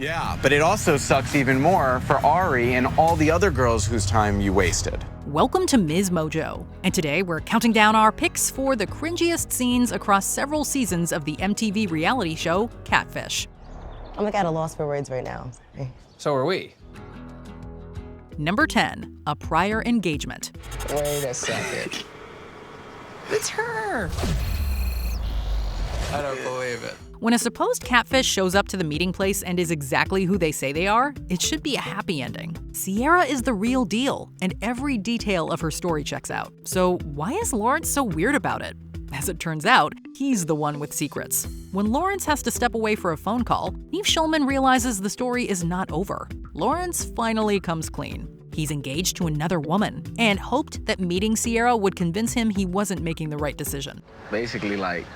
Yeah, but it also sucks even more for Ari and all the other girls whose time you wasted. Welcome to MsMojo, and today we're counting down our picks for the cringiest scenes across several seasons of the MTV reality show Catfish. I'm like at a loss for words right now. Sorry. So are we. Number 10, a prior engagement. Wait a second. It's her! I don't believe it. When a supposed catfish shows up to the meeting place and is exactly who they say they are, it should be a happy ending. Sierra is the real deal, and every detail of her story checks out. So why is Lawrence so weird about it? As it turns out, he's the one with secrets. When Lawrence has to step away for a phone call, Neve Schulman realizes the story is not over. Lawrence finally comes clean. He's engaged to another woman and hoped that meeting Sierra would convince him he wasn't making the right decision. Basically, like,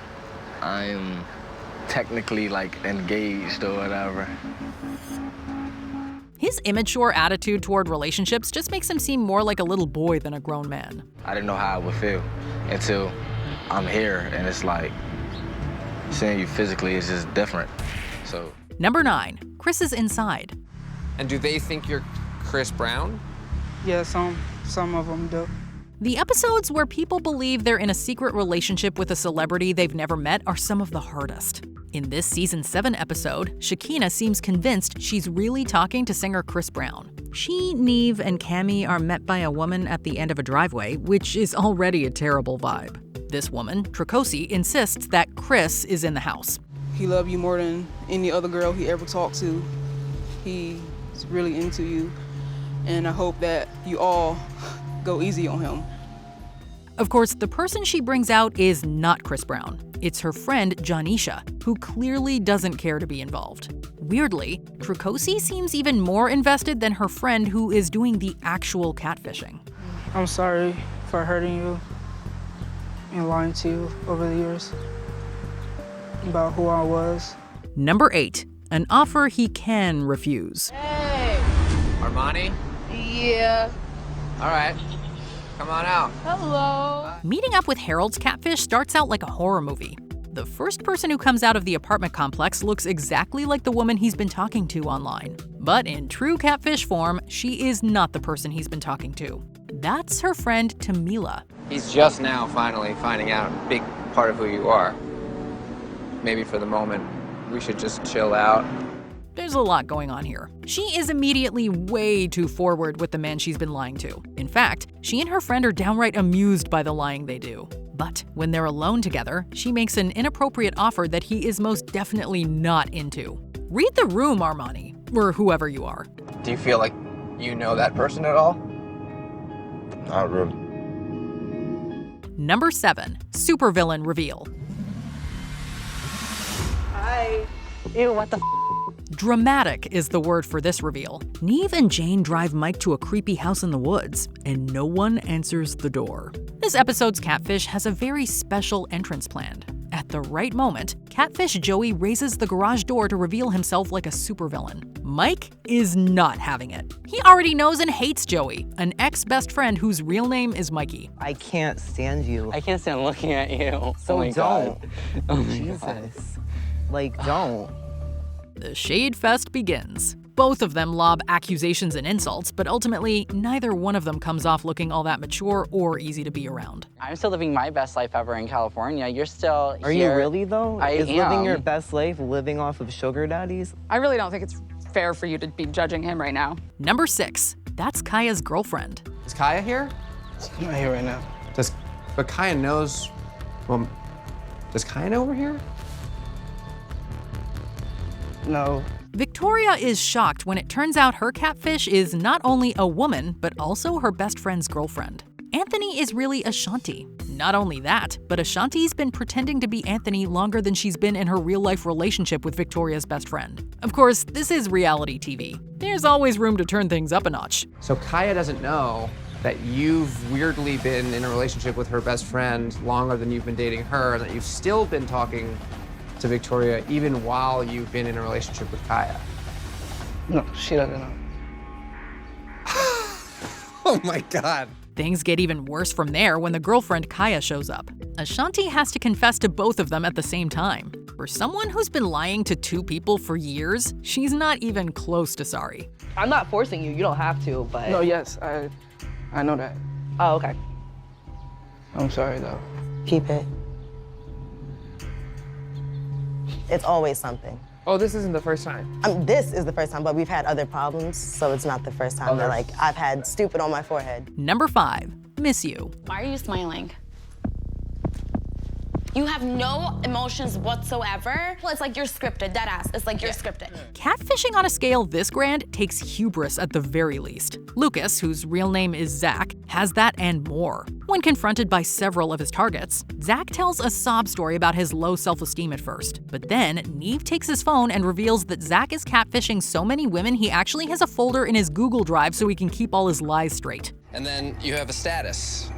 I'm technically, like, engaged or whatever. His immature attitude toward relationships just makes him seem more like a little boy than a grown man. I didn't know how I would feel until I'm here, and it's like, seeing you physically is just different, so. Number 9, Chris is inside. And do they think you're Chris Brown? Yeah, some of them do. The episodes where people believe they're in a secret relationship with a celebrity they've never met are some of the hardest. In this season 7 episode, Shakina seems convinced she's really talking to singer Chris Brown. She, Neve, and Cammie are met by a woman at the end of a driveway, which is already a terrible vibe. This woman, Tricosi, insists that Chris is in the house. He loves you more than any other girl he ever talked to. He's really into you, and I hope that you all go easy on him. Of course, the person she brings out is not Chris Brown. It's her friend, Janisha, who clearly doesn't care to be involved. Weirdly, Tricosi seems even more invested than her friend who is doing the actual catfishing. I'm sorry for hurting you and lying to you over the years about who I was. Number 8, an offer he can refuse. Hey! Armani? Yeah. All right. Come on out. Hello. Meeting up with Harold's catfish starts out like a horror movie. The first person who comes out of the apartment complex looks exactly like the woman he's been talking to online. But in true catfish form, she is not the person he's been talking to. That's her friend Tamila. He's just now finally finding out a big part of who you are. Maybe for the moment, we should just chill out. There's a lot going on here. She is immediately way too forward with the man she's been lying to. In fact, she and her friend are downright amused by the lying they do. But when they're alone together, she makes an inappropriate offer that he is most definitely not into. Read the room, Armani, or whoever you are. Do you feel like you know that person at all? Not really. Number 7, supervillain reveal. Hi. Ew, what the f? Dramatic is the word for this reveal. Neve and Jane drive Mike to a creepy house in the woods, and no one answers the door. This episode's catfish has a very special entrance planned. At the right moment, catfish Joey raises the garage door to reveal himself like a supervillain. Mike is not having it. He already knows and hates Joey, an ex-best friend whose real name is Mikey. I can't stand you. I can't stand looking at you. So oh my don't. God. Oh my Jesus. God. Like, don't. The Shade Fest begins. Both of them lob accusations and insults, but ultimately, neither one of them comes off looking all that mature or easy to be around. I'm still living my best life ever in California. You're still Are here. you really, though? I Is am. living your best life living off of sugar daddies? I really don't think it's fair for you to be judging him right now. Number 6, that's Kaya's girlfriend. Is Kaya here? I'm not here right now. But Kaya knows, well, does Kaya know we're here? No. Victoria is shocked when it turns out her catfish is not only a woman, but also her best friend's girlfriend. Anthony is really Ashanti. Not only that, but Ashanti's been pretending to be Anthony longer than she's been in her real-life relationship with Victoria's best friend. Of course, this is reality TV. There's always room to turn things up a notch. So Kaya doesn't know that you've weirdly been in a relationship with her best friend longer than you've been dating her, and that you've still been talking to Victoria even while you've been in a relationship with Kaya. No, she doesn't know. Oh my God. Things get even worse from there when the girlfriend Kaya shows up. Ashanti has to confess to both of them at the same time. For someone who's been lying to 2 people for years, she's not even close to sorry. I'm not forcing you. You don't have to, but... No, yes, I know that. Oh, okay. I'm sorry, though. Keep it. It's always something. Oh, this isn't the first time. This is the first time, but we've had other problems, so it's not the first time that, like, I've had stupid on my forehead. Number 5, miss you. Why are you smiling? You have no emotions whatsoever. Well, it's like you're scripted, dead ass. It's like you're scripted. Catfishing on a scale this grand takes hubris at the very least. Lucas, whose real name is Zach, has that and more. When confronted by several of his targets, Zach tells a sob story about his low self-esteem at first. But then, Neve takes his phone and reveals that Zach is catfishing so many women he actually has a folder in his Google Drive so he can keep all his lies straight. And then you have a status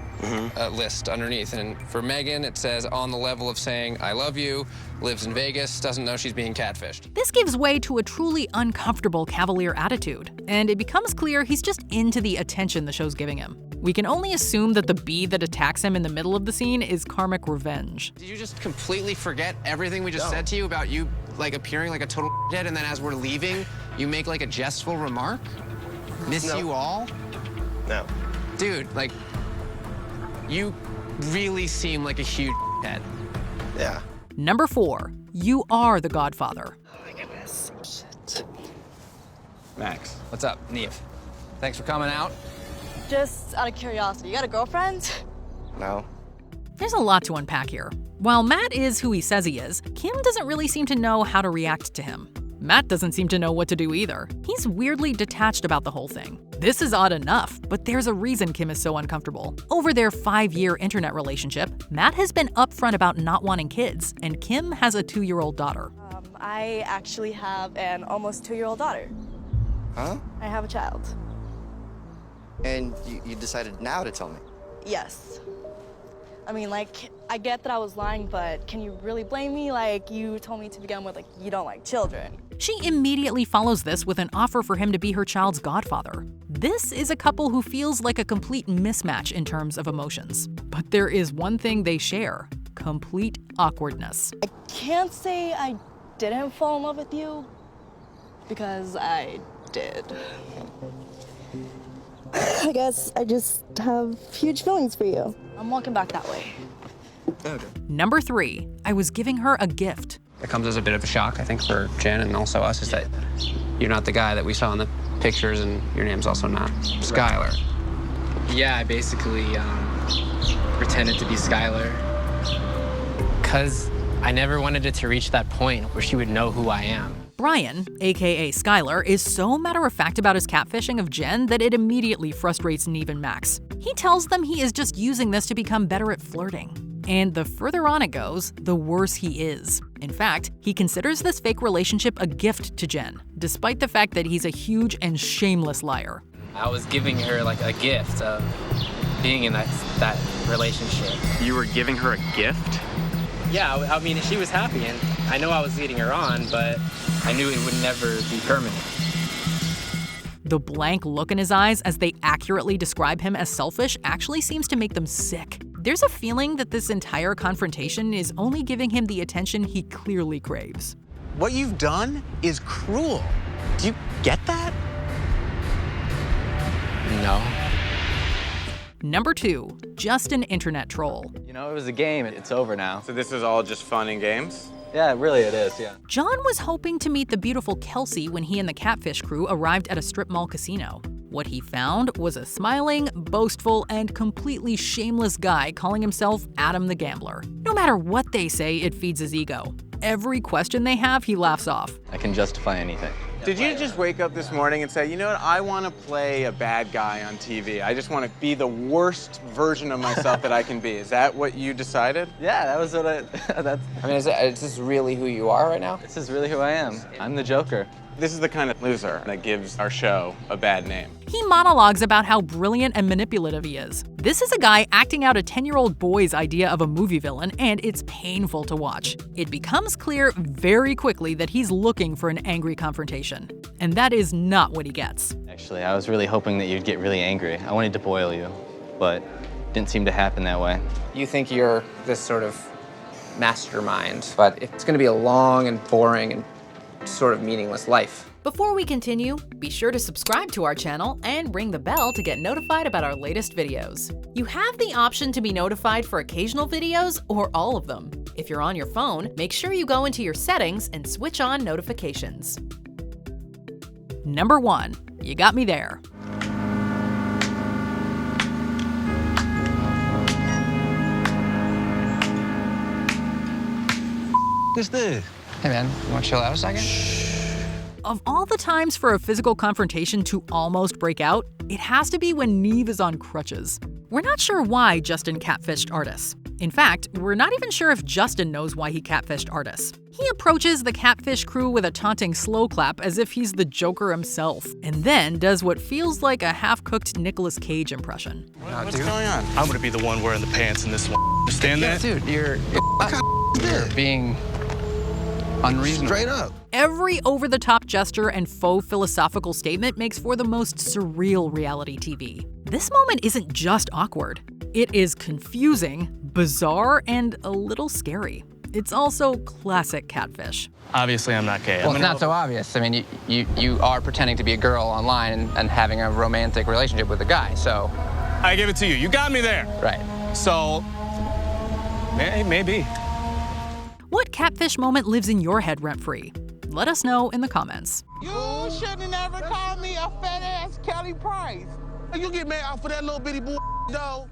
list underneath. And for Megan, it says on the level of saying, I love you, lives in Vegas, doesn't know she's being catfished. This gives way to a truly uncomfortable cavalier attitude, and it becomes clear he's just into the attention the show's giving him. We can only assume that the bee that attacks him in the middle of the scene is karmic revenge. Did you just completely forget everything we just said to you about you, like, appearing like a total dead, and then as we're leaving, you make, like, a jestful remark? Miss you all? No. Dude, like, you really seem like a huge head. Yeah. Number 4, you are the Godfather. Oh my goodness. Shit. Max. What's up, Neve? Thanks for coming out. Just out of curiosity, you got a girlfriend? No. There's a lot to unpack here. While Matt is who he says he is, Kim doesn't really seem to know how to react to him. Matt doesn't seem to know what to do either. He's weirdly detached about the whole thing. This is odd enough, but there's a reason Kim is so uncomfortable. Over their 5-year internet relationship, Matt has been upfront about not wanting kids, and Kim has a 2-year-old daughter. I actually have an almost 2-year-old daughter. Huh? I have a child. And you decided now to tell me? Yes. I mean, like, I get that I was lying, but can you really blame me? Like, you told me to begin with, like, you don't like children. She immediately follows this with an offer for him to be her child's godfather. This is a couple who feels like a complete mismatch in terms of emotions. But there is one thing they share: complete awkwardness. I can't say I didn't fall in love with you, because I did. I guess I just have huge feelings for you. I'm walking back that way. Okay. Number 3, I was giving her a gift. It comes as a bit of a shock, I think, for Jen and also us, is that you're not the guy that we saw in the pictures, and your name's also not Skylar. Yeah, I basically pretended to be Skylar because I never wanted it to reach that point where she would know who I am. Brian, aka Skylar, is so matter-of-fact about his catfishing of Jen that it immediately frustrates Neve and Max. He tells them he is just using this to become better at flirting. And the further on it goes, the worse he is. In fact, he considers this fake relationship a gift to Jen, despite the fact that he's a huge and shameless liar. I was giving her like a gift of being in that relationship. You were giving her a gift? Yeah, I mean, she was happy, and I know I was leading her on, but I knew it would never be permanent. The blank look in his eyes as they accurately describe him as selfish actually seems to make them sick. There's a feeling that this entire confrontation is only giving him the attention he clearly craves. What you've done is cruel. Do you get that? No. Number 2, just an internet troll. You know, it was a game. It's over now. So this is all just fun and games? Yeah, really it is, yeah. John was hoping to meet the beautiful Kelsey when he and the Catfish crew arrived at a strip mall casino. What he found was a smiling, boastful, and completely shameless guy calling himself Adam the Gambler. No matter what they say, it feeds his ego. Every question they have, he laughs off. I can justify anything. Did you just wake up this morning and say, you know what, I want to play a bad guy on TV. I just want to be the worst version of myself that I can be. Is that what you decided? Yeah, that was what I mean, is this really who you are right now? This is really who I am. I'm the Joker. This is the kind of loser that gives our show a bad name. He monologues about how brilliant and manipulative he is. This is a guy acting out a 10-year-old boy's idea of a movie villain, and it's painful to watch. It becomes clear very quickly that he's looking for an angry confrontation. And that is not what he gets. Actually, I was really hoping that you'd get really angry. I wanted to boil you, but it didn't seem to happen that way. You think you're this sort of mastermind, but it's going to be a long and boring and sort of meaningless life. Before we continue, be sure to subscribe to our channel and ring the bell to get notified about our latest videos. You have the option to be notified for occasional videos or all of them. If you're on your phone, make sure you go into your settings and switch on notifications. Number 1, you got me there. What's this? Hey man, you want to chill out a second? Of all the times for a physical confrontation to almost break out, it has to be when Neve is on crutches. We're not sure why Justin catfished Artis. In fact, we're not even sure if Justin knows why he catfished Artis. He approaches the Catfish crew with a taunting slow clap as if he's the Joker himself, and then does what feels like a half-cooked Nicolas Cage impression. What's going on? I'm gonna be the one wearing the pants in this one. Understand that? Dude, you're being unreasonable. Straight up. Every over-the-top gesture and faux philosophical statement makes for the most surreal reality TV. This moment isn't just awkward. It is confusing, bizarre, and a little scary. It's also classic Catfish. Obviously, I'm not gay. Well, it's not so obvious. I mean, you are pretending to be a girl online and having a romantic relationship with a guy, so... I give it to you. You got me there. Right. So, maybe. What Catfish moment lives in your head rent-free? Let us know in the comments. You should have never called me a fat-ass Kelly Price. You get mad out for that little bitty boy, though.